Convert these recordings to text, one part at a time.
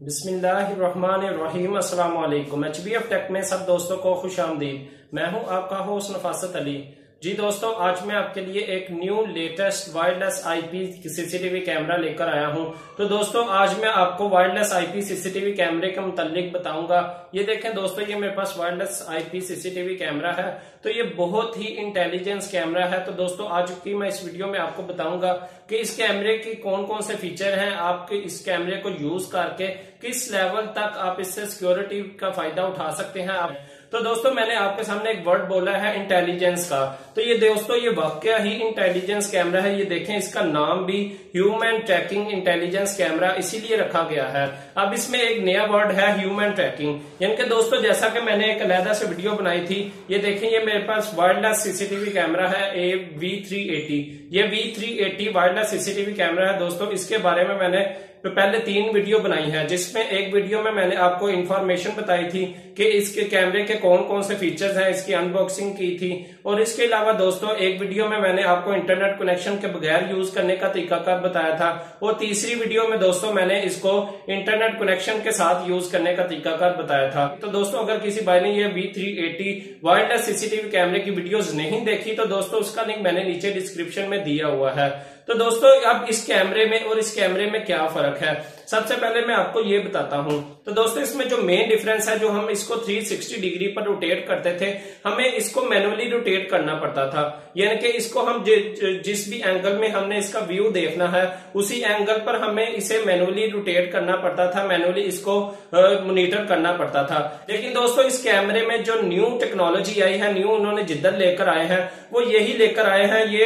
बिस्मिल्लाहिर्रहमानिर्रहीम। अस्सलाम वालेकुम। HBF टेक में सब दोस्तों को खुश आमदीद। मैं हूं आपका होस्ट नफासत अली। जी दोस्तों, आज मैं आपके लिए एक new latest wireless IP CCTV camera लेकर आया हूं। तो दोस्तों, आज मैं आपको वायरलेस आईपी सीसीटीवी कैमरे के मुतालिक बताऊंगा। ये देखें दोस्तों, ये मेरे पास वायरलेस आईपी सीसीटीवी कैमरा है। तो ये बहुत ही इंटेलिजेंस कैमरा है। तो दोस्तों, आज की मैं इस वीडियो में आपको बताऊंगा कि इस कैमरे की कौन कौन से फीचर हैं। आपके इस कैमरे को यूज करके किस लेवल तक आप इससे सिक्योरिटी का फायदा उठा सकते हैं आप। तो दोस्तों, मैंने आपके सामने एक वर्ड बोला है इंटेलिजेंस का। तो ये दोस्तों, ये वाकया ही इंटेलिजेंस कैमरा है। ये देखें, इसका नाम भी ह्यूमन ट्रैकिंग इंटेलिजेंस कैमरा इसीलिए रखा गया है। अब इसमें एक नया वर्ड है ह्यूमन ट्रैकिंग। यानी कि दोस्तों, जैसा कि मैंने एक अलहदा से वीडियो बनाई थी, ये देखें, ये मेरे पास वायरलेस सीसीटीवी कैमरा है V380। ये V380 वायरलेस सीसीटीवी कैमरा है। दोस्तों, इसके बारे में मैंने पहले 3 वीडियो बनाई है, जिसमें एक वीडियो में मैंने आपको इन्फॉर्मेशन बताई थी कि इसके कैमरे के कौन कौन से फीचर्स हैं, इसकी अनबॉक्सिंग की थी। और इसके अलावा दोस्तों, एक वीडियो में मैंने आपको इंटरनेट कनेक्शन के बगैर यूज करने का तरीकाकार बताया था। और तीसरी वीडियो में दोस्तों, मैंने इसको इंटरनेट कनेक्शन के साथ यूज करने का तरीकाकार बताया था। तो दोस्तों, अगर किसी भाई ने ये V380 वायरलेस सीसीटीवी कैमरे की वीडियोस नहीं देखी, तो दोस्तों उसका लिंक मैंने नीचे डिस्क्रिप्शन में दिया हुआ है। तो दोस्तों, अब इस कैमरे में और इस कैमरे में क्या फर्क है, सबसे पहले मैं आपको ये बताता हूं। तो दोस्तों, इसमें जो मेन डिफरेंस है, जो हम इसको 360 डिग्री पर रोटेट करते थे, हमें इसको मैनुअली रोटेट करना पड़ता था। यानी कि इसको हम जिस भी एंगल में हमने इसका व्यू देखना है, उसी एंगल पर हमें इसे मैनुअली रोटेट करना पड़ता था, मैनुअली इसको मॉनिटर करना पड़ता था। लेकिन दोस्तों, इस कैमरे में जो न्यू टेक्नोलॉजी आई है, न्यू उन्होंने जिद्दत लेकर आए हैं, वो यही लेकर आए हैं, ये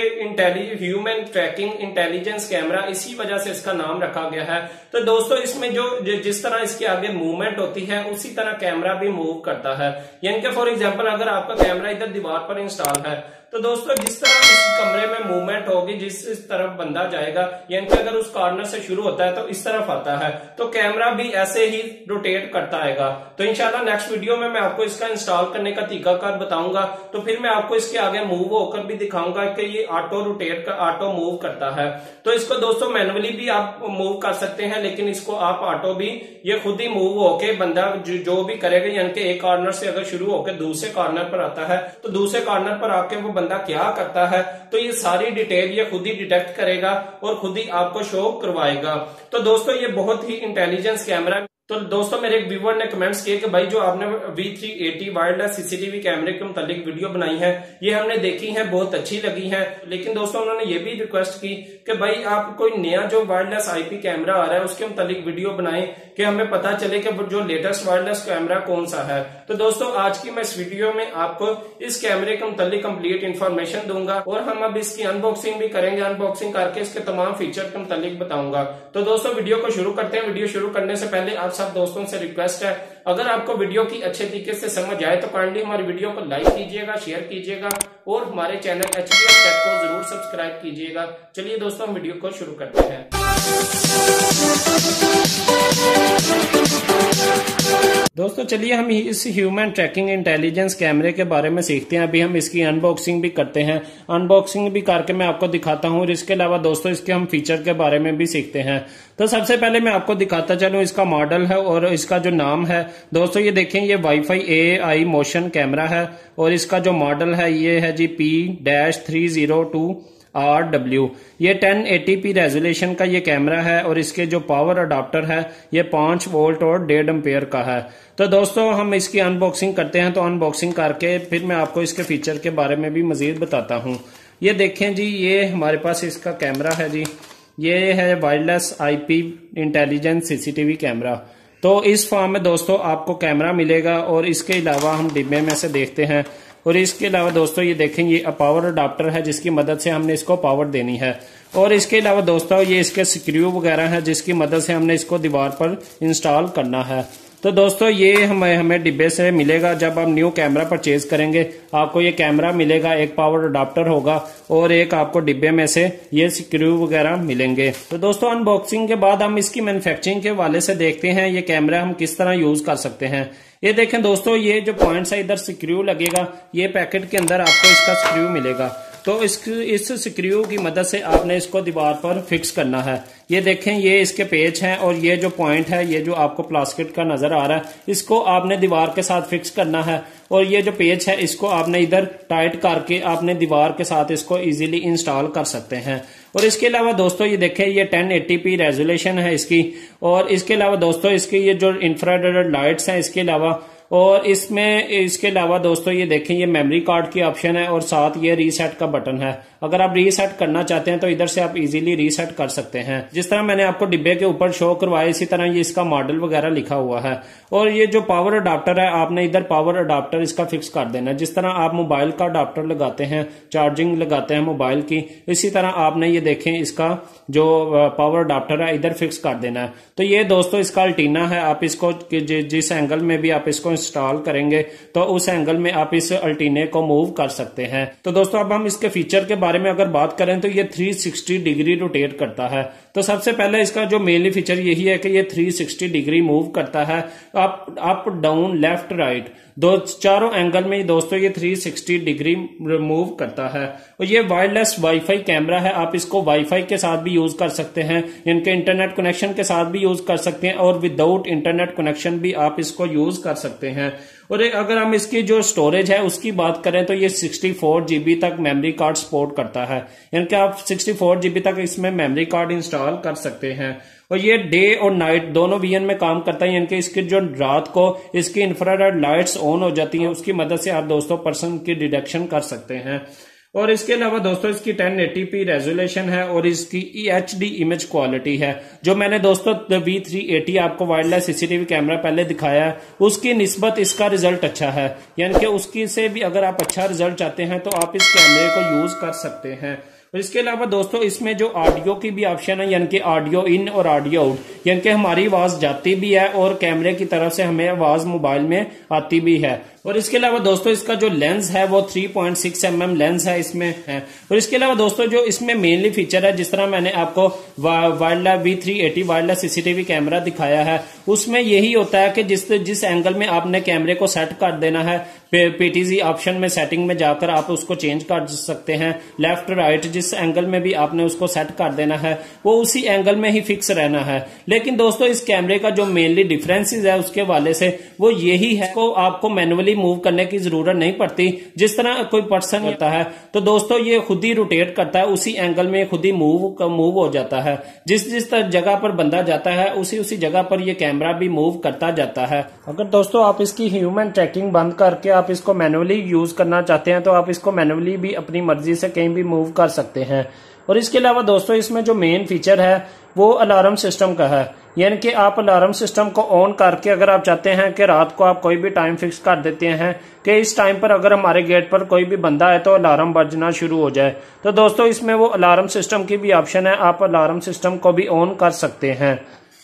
ह्यूमन ट्रैकिंग इंटेलिजेंस कैमरा। इसी वजह से इसका नाम रखा गया है। तो दोस्तों, इसमें जो जिस तरह इसके आगे मूवमेंट होती है, उसी तरह कैमरा भी मूव करता है। यानी कि फॉर एग्जांपल, अगर आपका कैमरा इधर दीवार पर इंस्टॉल है, तो दोस्तों जिस तरह इस कमरे में मूवमेंट होगी, जिस तरफ बंदा जाएगा, यानी कि अगर उस कॉर्नर से शुरू होता है तो इस तरफ आता है, तो कैमरा भी ऐसे ही रोटेट करता आएगा। तो इंशाल्लाह नेक्स्ट वीडियो में मैं आपको इसका इंस्टॉल करने का तरीकाकार बताऊंगा। तो फिर मैं आपको इसके आगे मूव होकर भी दिखाऊंगा कि ये ऑटो रोटेट कर ऑटो मूव करता है। तो इसको दोस्तों मैनुअली भी आप मूव कर सकते हैं, लेकिन इसको आप ऑटो भी, ये खुद ही मूव होके बंदा जो भी करेगा, यानी कि एक कॉर्नर से अगर शुरू होकर दूसरे कॉर्नर पर आता है, तो दूसरे कॉर्नर पर आके वो बंदा क्या करता है, तो ये सारी डिटेल ये खुद ही डिटेक्ट करेगा और खुद ही आपको शो करवाएगा। तो दोस्तों, ये बहुत ही इंटेलिजेंस कैमरा। तो दोस्तों, मेरे एक व्यूअर ने कमेंट्स किए कि भाई, जो आपने V380 वायरलेस सीसीटीवी कैमरे के मुतालिक वीडियो बनाई है, ये हमने देखी है, बहुत अच्छी लगी है। लेकिन दोस्तों, उन्होंने ये भी रिक्वेस्ट की कि भाई, आप कोई नया जो वायरलेस आईपी कैमरा आ रहा है, उसके मुतालिक वीडियो बनाएं कि हमें पता चले कि जो लेटेस्ट वायरलेस कैमरा कौन सा है। तो दोस्तों, आज की मैं इस वीडियो में आपको इस कैमरे के मुतालिक कंप्लीट इन्फॉर्मेशन दूंगा, और हम अब इसकी अनबॉक्सिंग भी करेंगे। अनबॉक्सिंग करके इसके तमाम फीचर के मुतालिक बताऊंगा। तो दोस्तों, वीडियो को शुरू करते हैं। वीडियो शुरू करने से पहले आप सब दोस्तों से रिक्वेस्ट है, अगर आपको वीडियो की अच्छे तरीके से समझ आए तो काइंडली हमारी वीडियो को लाइक कीजिएगा, शेयर कीजिएगा, और हमारे चैनल HBF टेक को जरूर सब्सक्राइब कीजिएगा। चलिए दोस्तों, वीडियो को शुरू करते हैं। दोस्तों, चलिए हम इस ह्यूमन ट्रैकिंग इंटेलिजेंस कैमरे के बारे में सीखते हैं। अभी हम इसकी अनबॉक्सिंग भी करते हैं। अनबॉक्सिंग भी करके मैं आपको दिखाता हूँ, और इसके अलावा दोस्तों, इसके हम फीचर के बारे में भी सीखते हैं। तो सबसे पहले मैं आपको दिखाता चलूँ, इसका मॉडल है और इसका जो नाम है। दोस्तों, ये देखें, ये वाईफाई AI मोशन कैमरा है, और इसका जो मॉडल है ये है जी P-302RW। ये 1080p रेजोल्यूशन का ये कैमरा है, और इसके जो पावर अडाप्टर है, ये 5 वोल्ट और 1.5 एम्पेयर का है। तो दोस्तों, हम इसकी अनबॉक्सिंग करते हैं। तो अनबॉक्सिंग करके फिर मैं आपको इसके फीचर के बारे में भी मजीद बताता हूँ। ये देखें जी, ये हमारे पास इसका कैमरा है जी। ये है wireless IP intelligence CCTV camera. तो इस फॉर्म में दोस्तों आपको कैमरा मिलेगा, और इसके अलावा हम डिब्बे में से देखते हैं। और इसके अलावा दोस्तों, ये देखें, ये पावर अडाप्टर है, जिसकी मदद से हमने इसको पावर देनी है। और इसके अलावा दोस्तों, ये इसके स्क्रू वगैरह है, जिसकी मदद से हमने इसको दीवार पर इंस्टॉल करना है। तो दोस्तों, ये हमें डिब्बे से मिलेगा। जब आप न्यू कैमरा परचेज करेंगे, आपको ये कैमरा मिलेगा, एक पावर अडाप्टर होगा, और एक आपको डिब्बे में से ये स्क्रू वगैरह मिलेंगे। तो दोस्तों, अनबॉक्सिंग के बाद हम इसकी मैन्युफैक्चरिंग के हवाले से देखते हैं, ये कैमरा हम किस तरह यूज कर सकते हैं। ये देखें दोस्तों, ये जो पॉइंट्स है, इधर स्क्रू लगेगा, ये पैकेट के अंदर आपको इसका स्क्रू मिलेगा। तो इस स्क्रू की मदद से आपने इसको दीवार पर फिक्स करना है। ये देखें, ये इसके पेच हैं और ये जो पॉइंट है, ये जो आपको प्लास्टिक का नजर आ रहा है, इसको आपने दीवार के साथ फिक्स करना है। और ये जो पेच है, इसको आपने इधर टाइट करके आपने दीवार के साथ इसको इजीली इंस्टॉल कर सकते हैं। और इसके अलावा दोस्तों ये देखें, ये 1080p रेजोल्यूशन है इसकी। और इसके अलावा दोस्तों इसकी ये जो इंफ्रारेड लाइट्स हैं इसके अलावा, और इसके अलावा दोस्तों ये देखें, ये मेमोरी कार्ड की ऑप्शन है और साथ ये रीसेट का बटन है। अगर आप रीसेट करना चाहते हैं तो इधर से आप इजीली रीसेट कर सकते हैं। जिस तरह मैंने आपको डिब्बे के ऊपर शो करवाया, इसी तरह ये इसका मॉडल वगैरह लिखा हुआ है। और ये जो पावर अडाप्टर है, आपने इधर पावर अडाप्टर इसका फिक्स कर देना है। जिस तरह आप मोबाइल का अडाप्टर लगाते हैं, चार्जिंग लगाते हैं मोबाइल की, इसी तरह आपने ये देखें इसका जो पावर अडाप्टर है इधर फिक्स कर देना है। तो ये दोस्तों इसका अल्टीना है। आप इसको जिस एंगल में भी आप इसको इंस्टॉल करेंगे तो उस एंगल में आप इस अल्टीने को मूव कर सकते हैं। तो दोस्तों अब हम इसके फीचर के बारे में अगर बात करें तो ये 360 डिग्री रोटेट करता है। तो सबसे पहले इसका जो मेनली फीचर यही है कि ये 360 डिग्री मूव करता है, अप डाउन लेफ्ट राइट, चारों एंगल में दोस्तों ये 360 डिग्री मूव करता है। और ये वायरलेस वाईफाई कैमरा है। आप इसको वाईफाई के साथ भी यूज कर सकते हैं, इनके इंटरनेट कनेक्शन के साथ भी यूज कर सकते हैं, और विदाउट इंटरनेट कनेक्शन भी आप इसको यूज कर सकते हैं। और अगर हम इसकी जो स्टोरेज है उसकी बात करें तो ये 64 GB तक मेमोरी कार्ड सपोर्ट करता है। यानी कि आप 64 GB तक इसमें मेमोरी कार्ड इंस्टॉल कर सकते हैं। और ये डे और नाइट दोनों वीएन में काम करता है। यानी कि इसकी जो रात को इसकी इंफ्रारेड लाइट्स ऑन हो जाती हैं, उसकी मदद से आप दोस्तों पर्सन की डिटेक्शन कर सकते हैं। और इसके अलावा दोस्तों इसकी 1080p रेजोल्यूशन है और इसकी HD इमेज क्वालिटी है। जो मैंने दोस्तों V380 आपको वायरलेस सीसीटीवी कैमरा पहले दिखाया है, उसकी निस्बत इसका रिजल्ट अच्छा है। यानी कि उसकी से भी अगर आप अच्छा रिजल्ट चाहते हैं तो आप इस कैमरे को यूज कर सकते हैं। और इसके अलावा दोस्तों इसमें जो ऑडियो की भी ऑप्शन है, यानी कि ऑडियो इन और ऑडियो आउट, यानी कि हमारी आवाज जाती भी है और कैमरे की तरफ से हमें आवाज मोबाइल में आती भी है। और इसके अलावा दोस्तों इसका जो लेंस है वो 3.6 mm लेंस है इसमें है। और इसके अलावा दोस्तों जो इसमें मेनली फीचर है, जिस तरह मैंने आपको wireless V380 wireless CCTV camera दिखाया है, उसमें यही होता है कि जिस एंगल में आपने कैमरे को सेट कर देना है, PTZ ऑप्शन में सेटिंग में जाकर आप उसको चेंज कर सकते हैं। लेफ्ट राइट जिस एंगल में भी आपने उसको सेट कर देना है वो उसी एंगल में ही फिक्स रहना है। लेकिन दोस्तों इस कैमरे का जो मेनली डिफरेंसेस है उसके वाले से वो यही है को आपको मैनुअली मूव करने की जरूरत नहीं पड़ती। जिस तरह कोई पर्सन होता है तो दोस्तों ये खुद ही रोटेट करता है, उसी एंगल में खुद ही मूव हो जाता है। जिस जगह पर बंदा जाता है उसी जगह पर ये कैमरा भी मूव करता जाता है। अगर दोस्तों आप इसकी ह्यूमन ट्रैकिंग बंद करके आप इसको मैनुअली यूज करना चाहते हैं तो आप इसको मैनुअली भी अपनी मर्जी से कहीं भी मूव कर सकते हैं। और इसके अलावा दोस्तों इसमें जो मेन फीचर है वो अलार्म सिस्टम का है। यानी कि आप अलार्म सिस्टम को ऑन करके अगर आप चाहते हैं कि रात को आप कोई भी टाइम फिक्स कर देते हैं कि इस टाइम पर अगर हमारे गेट पर कोई भी बंदा है तो अलार्म बजना शुरू हो जाए, तो दोस्तों इसमें वो अलार्म सिस्टम की भी ऑप्शन है, आप अलार्म सिस्टम को भी ऑन कर सकते हैं।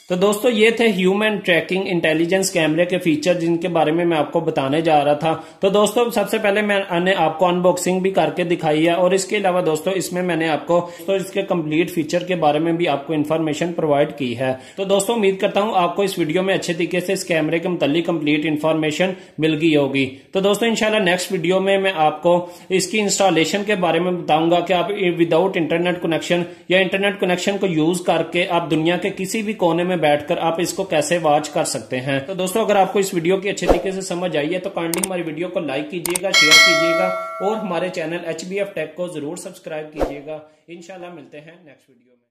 तो दोस्तों ये थे ह्यूमन ट्रैकिंग इंटेलिजेंस कैमरे के फीचर जिनके बारे में मैं आपको बताने जा रहा था। तो दोस्तों सबसे पहले मैंने आपको अनबॉक्सिंग भी करके दिखाई है और इसके अलावा दोस्तों इसमें मैंने आपको तो इसके कंप्लीट फीचर के बारे में भी आपको इन्फॉर्मेशन प्रोवाइड की है। तो दोस्तों उम्मीद करता हूं आपको इस वीडियो में अच्छे तरीके से इस कैमरे के मुतालिक कंप्लीट इन्फॉर्मेशन मिल गई होगी। तो दोस्तों इंशाल्लाह नेक्स्ट वीडियो में मैं आपको इसकी इंस्टॉलेशन के बारे में बताऊंगा कि आप विदाउट इंटरनेट कनेक्शन या इंटरनेट कनेक्शन को यूज करके आप दुनिया के किसी भी कोने में बैठकर आप इसको कैसे वॉच कर सकते हैं। तो दोस्तों अगर आपको इस वीडियो की अच्छे तरीके से समझ आई है तो काइंडली हमारी वीडियो को लाइक कीजिएगा, शेयर कीजिएगा और हमारे चैनल HBF टेक को जरूर सब्सक्राइब कीजिएगा। इंशाल्लाह मिलते हैं नेक्स्ट वीडियो में।